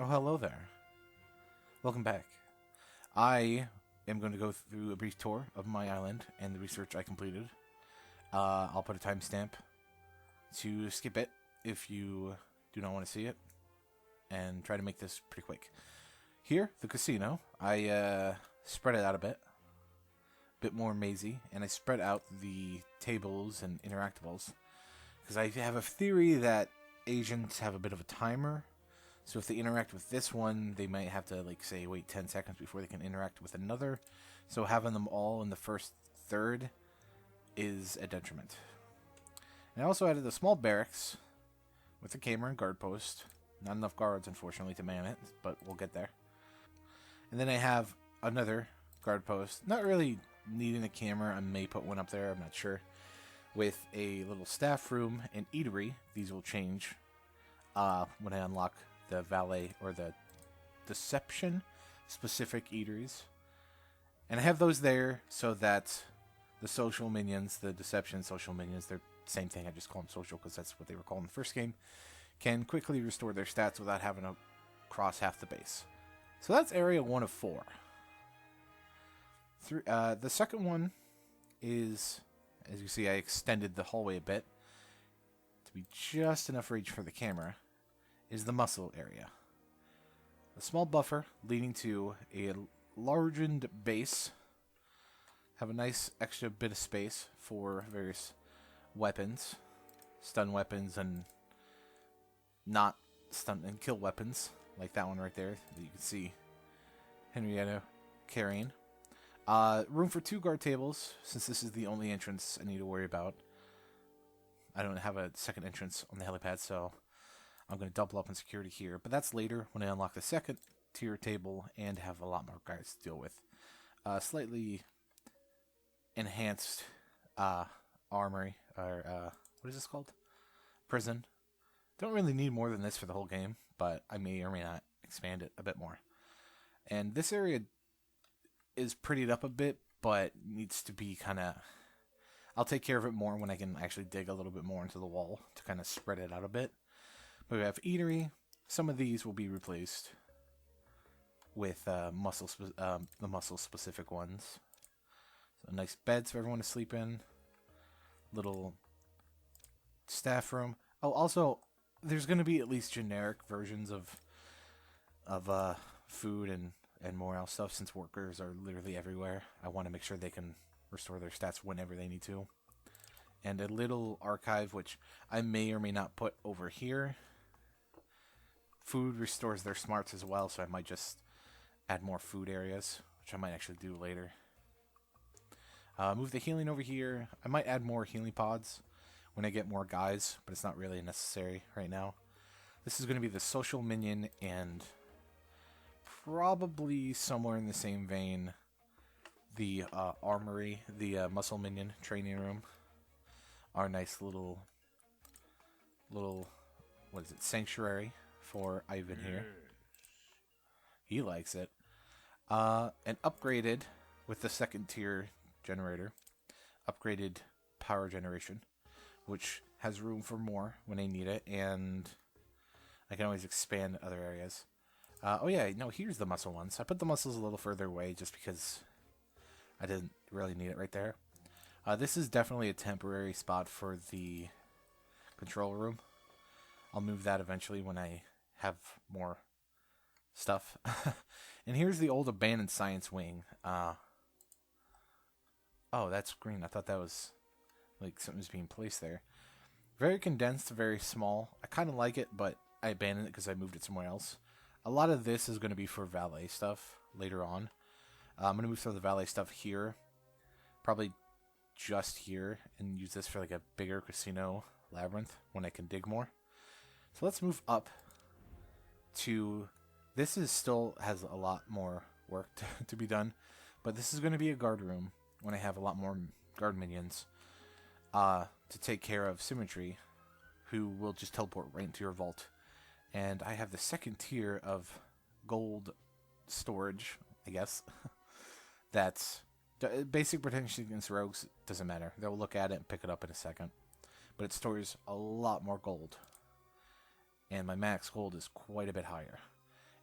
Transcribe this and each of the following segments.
Oh, hello there. Welcome back. I am going to go through a brief tour of my island and the research I completed. I'll put a timestamp to skip it if you do not want to see it, and try to make this pretty quick. Here, the casino, I spread it out a bit more mazy, and I spread out the tables and interactables, because I have a theory that agents have a bit of a timer. So if they interact with this one, they might have to, like, say, wait 10 seconds before they can interact with another. So having them all in the first third is a detriment. And I also added a small barracks with a camera and guard post. Not enough guards, unfortunately, to man it, but we'll get there. And then I have another guard post. Not really needing a camera. I may put one up there, I'm not sure. With a little staff room and eatery. These will change when I unlock the valet or the deception specific eateries. And I have those there so that the social minions, the deception social minions, they're the same thing, I just call them social because that's what they were called in the first game, can quickly restore their stats without having to cross half the base. So that's area 1 of 4. The second one is, as you see, I extended the hallway a bit to be just enough reach for the camera, is the muscle area. A small buffer leading to a largened base. Have a nice extra bit of space for various weapons, stun weapons and not stun and kill weapons, like that one right there that you can see Henrietta carrying. Room for 2 guard tables, since this is the only entrance I need to worry about. I don't have a second entrance on the helipad, so I'm going to double up on security here. But that's later when I unlock the second tier table and have a lot more guys to deal with. Slightly enhanced armory, or what is this called? Prison. Don't really need more than this for the whole game, but I may or may not expand it a bit more. And this area is prettied up a bit, but needs to be kind of... I'll take care of it more when I can actually dig a little bit more into the wall to kind of spread it out a bit. But we have eatery. Some of these will be replaced with the muscle-specific ones. So nice beds for everyone to sleep in. Little staff room. Oh, also, there's going to be at least generic versions of food and morale stuff, since workers are literally everywhere. I want to make sure they can restore their stats whenever they need to. And a little archive, which I may or may not put over here. Food restores their smarts as well, so I might just add more food areas, which I might actually do later. Move the healing over here. I might add more healing pods when I get more guys, but it's not really necessary right now. This is going to be the social minion, and probably somewhere in the same vein, the armory, the muscle minion training room. Our nice little, what is it, sanctuary for Ivan here. He likes it. And upgraded with the second tier generator. Upgraded power generation, which has room for more when I need it, and I can always expand other areas. Oh yeah, no, here's the muscle ones. I put the muscles a little further away just because I didn't really need it right there. This is definitely a temporary spot for the control room. I'll move that eventually when I have more stuff. And here's the old abandoned science wing. Oh, that's green. I thought that was like something was being placed there. Very condensed, very small. I kind of like it, but I abandoned it because I moved it somewhere else. A lot of this is going to be for valet stuff later on. I'm going to move some of the valet stuff here. Probably just here, and use this for like a bigger casino labyrinth when I can dig more. So let's move up to... This is still has a lot more work to be done, but this is going to be a guard room when I have a lot more guard minions to take care of Symmetry, who will just teleport right into your vault. And I have the second tier of gold storage, I guess, that's basic protection against rogues. Doesn't matter. They'll look at it and pick it up in a second. But it stores a lot more gold. And my max gold is quite a bit higher.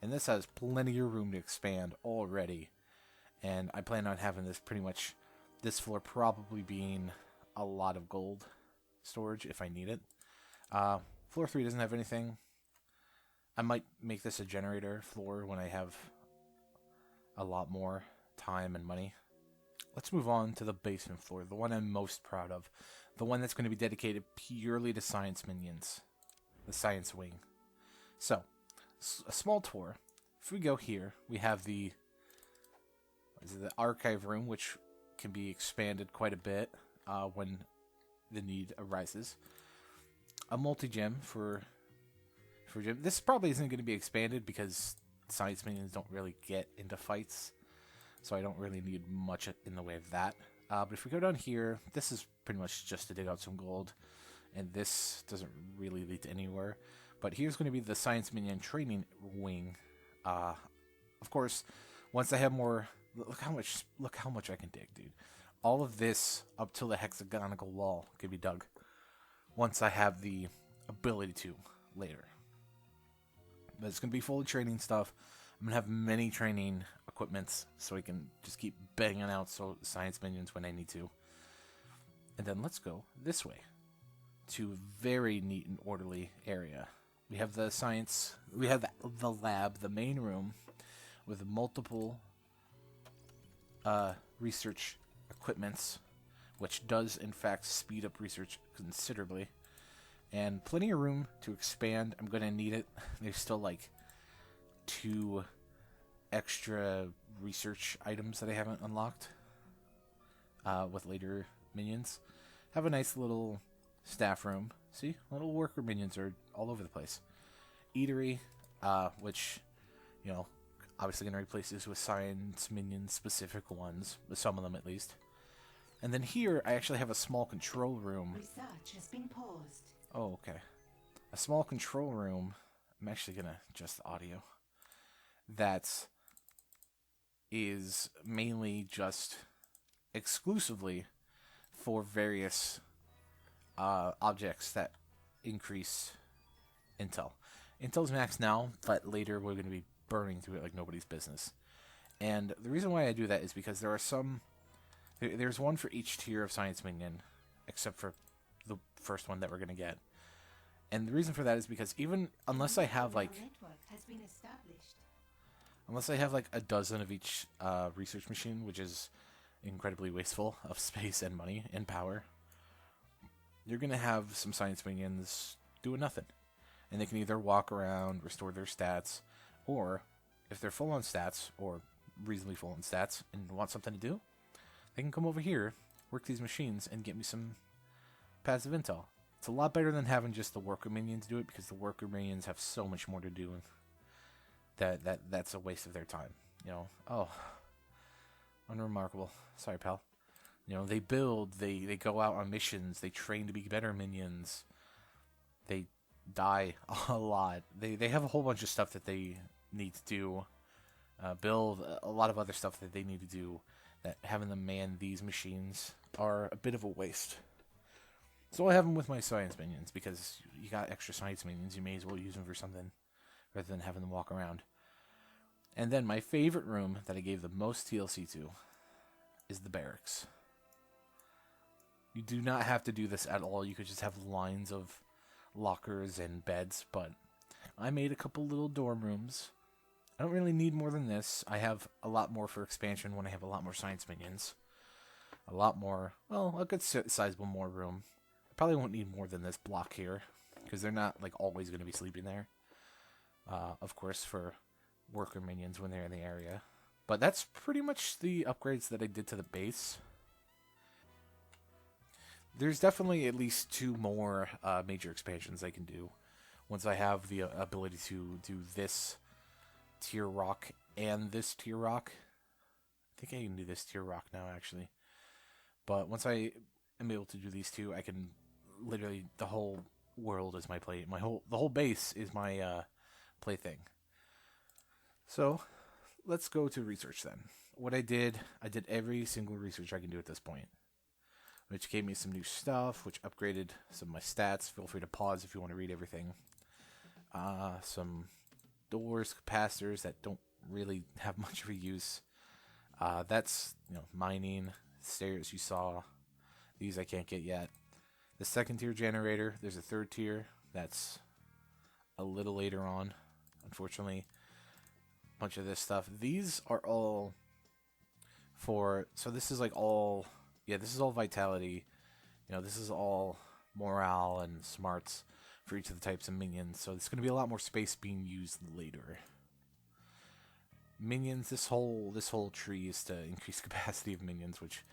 And this has plenty of room to expand already. And I plan on having this pretty much, this floor probably being a lot of gold storage if I need it. Floor 3 doesn't have anything. I might make this a generator floor when I have a lot more time and money. Let's move on to the basement floor, the one I'm most proud of. The one that's going to be dedicated purely to science minions. The science wing. So, a small tour. If we go here, we have the archive room, which can be expanded quite a bit when the need arises. A multi-gym for gym. This probably isn't going to be expanded because science minions don't really get into fights, so I don't really need much in the way of that. But if we go down here, this is pretty much just to dig out some gold, and this doesn't really lead to anywhere. But here's going to be the science minion training wing. Of course, once I have more, look how much I can dig, dude. All of this up till the hexagonal wall can be dug once I have the ability to later. But it's going to be full of training stuff. I'm going to have many training equipments so I can just keep banging out science minions when I need to. And then let's go this way to a very neat and orderly area. We have the science, we have the lab, the main room with multiple research equipments, which does in fact speed up research considerably. And plenty of room to expand. I'm going to need it. There's still like 2 extra research items that I haven't unlocked with later minions. Have a nice little staff room. See? Little worker minions are all over the place. Eatery, which, you know, obviously going to replace this with science minion specific ones, with some of them at least. And then here, I actually have a small control room. Research has been paused. Oh, okay. A small control room. I'm actually going to adjust the audio. That is mainly just exclusively for various objects that increase intel. Intel's max now, but later we're going to be burning through it like nobody's business. And the reason why I do that is because there are some... There's one for each tier of science minion, except for the first one that we're going to get. And the reason for that is because even unless I have like a dozen of each research machine, which is incredibly wasteful of space and money and power, you're going to have some science minions doing nothing. And they can either walk around, restore their stats, or if they're full on stats, or reasonably full on stats, and want something to do, they can come over here, work these machines, and get me some passive intel. It's a lot better than having just the worker minions do it, because the worker minions have so much more to do that's a waste of their time. You know, oh, unremarkable. Sorry, pal. You know, they build, they go out on missions, they train to be better minions. They die a lot. They have a whole bunch of stuff that they need to do. Build a lot of other stuff that they need to do, that having them man these machines are a bit of a waste. So I have them with my science minions, because you got extra science minions, you may as well use them for something rather than having them walk around. And then my favorite room that I gave the most TLC to is the barracks. You do not have to do this at all. You could just have lines of lockers and beds, but I made a couple little dorm rooms. I don't really need more than this. I have a lot more for expansion when I have a lot more science minions. A lot more, well, a good sizable more room. I probably won't need more than this block here, because they're not like always going to be sleeping there. Of course, for worker minions when they're in the area. But that's pretty much the upgrades that I did to the base. There's definitely at least 2 more major expansions I can do once I have the ability to do this tier rock and this tier rock. I think I can do this tier rock now, actually. But once I am able to do these 2, I can literally, the whole world is my play. The whole base is my plaything. So let's go to research then. What I did every single research I can do at this point, which gave me some new stuff, which upgraded some of my stats. Feel free to pause if you want to read everything. Some doors, capacitors that don't really have much of a use. That's, mining, stairs you saw. These I can't get yet. The second tier generator, there's a third tier that's a little later on, unfortunately. A bunch of this stuff. These are all so this is like all, this is all vitality. This is all morale and smarts for each of the types of minions. So there's going to be a lot more space being used later. Minions, this whole tree is to increase capacity of minions, which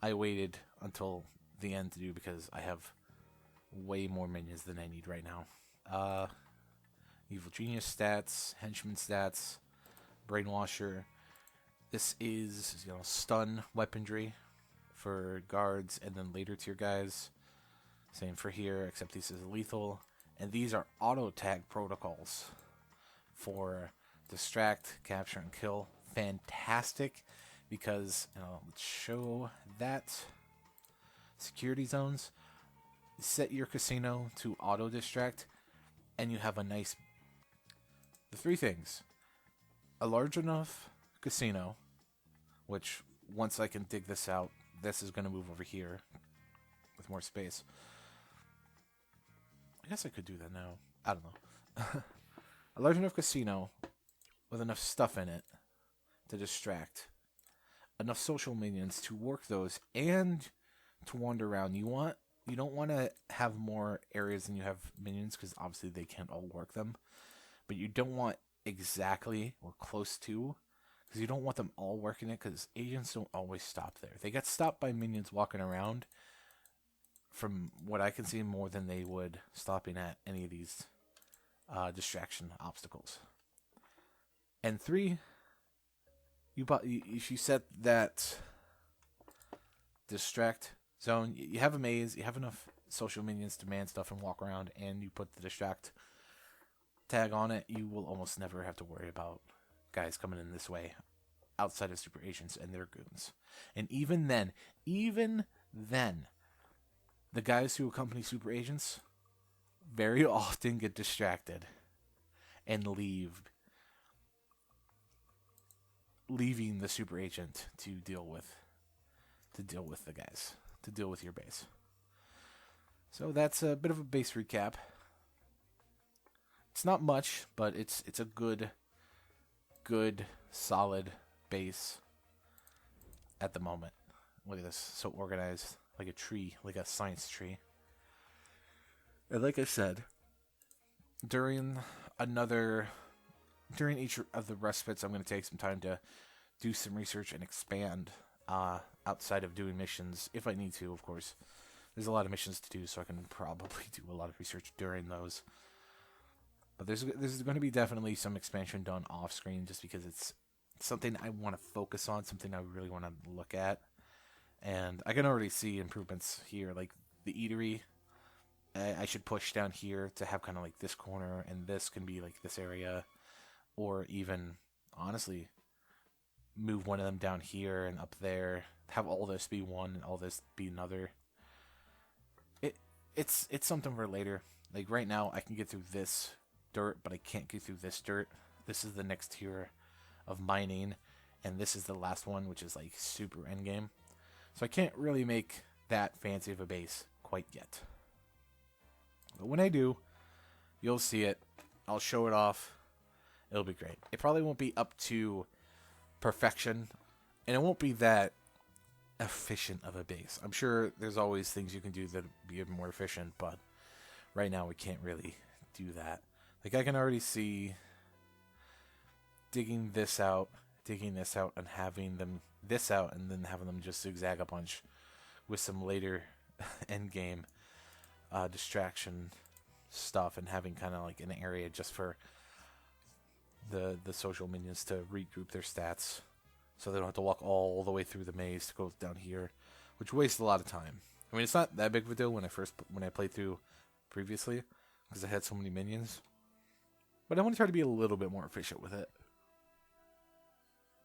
I waited until the end to do because I have way more minions than I need right now. Evil Genius stats, Henchman stats, Brainwasher. This is, stun weaponry for guards and then later tier guys. Same for here, except this is lethal. And these are auto tag protocols for distract, capture, and kill. Fantastic, because let's show that. Security zones. Set your casino to auto distract, and you have a nice. The three things: a large enough casino, which once I can dig this out, this is going to move over here with more space. I guess I could do that now. I don't know. A large enough casino with enough stuff in it to distract. Enough social minions to work those and to wander around. You don't want to have more areas than you have minions because obviously they can't all work them. But you don't want exactly or close to, because you don't want them all working it, because agents don't always stop there. They get stopped by minions walking around, from what I can see, more than they would stopping at any of these distraction obstacles. And 3, if you set that distract zone, you have a maze, you have enough social minions to man stuff and walk around, and you put the distract tag on it, you will almost never have to worry about guys coming in this way outside of super agents and their goons. And even then, the guys who accompany super agents very often get distracted and leaving the super agent to deal with the guys, to deal with your base. So that's a bit of a base recap. It's not much, but it's a good solid base at the moment. Look at this, so organized, like a tree, like a science tree. And like I said, during each of the respites, I'm going to take some time to do some research and expand outside of doing missions, if I need to, of course. There's a lot of missions to do, so I can probably do a lot of research during those. But there's going to be definitely some expansion done off screen, just because it's something I want to focus on, something I really want to look at. And I can already see improvements here, like the eatery. I should push down here to have kind of like this corner, and this can be like this area, or even honestly move one of them down here and up there, have all this be one and all this be another. It's something for later. Like right now I can get through this dirt, but I can't get through this dirt. This is the next tier of mining, and this is the last one, which is like super endgame. So I can't really make that fancy of a base quite yet. But when I do, you'll see it. I'll show it off. It'll be great. It probably won't be up to perfection, and it won't be that efficient of a base. I'm sure there's always things you can do that be more efficient, but right now we can't really do that. Like I can already see digging this out, and having them this out, and then having them just zigzag a bunch with some later end game distraction stuff, and having kind of like an area just for the social minions to regroup their stats, so they don't have to walk all the way through the maze to go down here, which wastes a lot of time. I mean, it's not that big of a deal when I played through previously, because I had so many minions. But I want to try to be a little bit more efficient with it.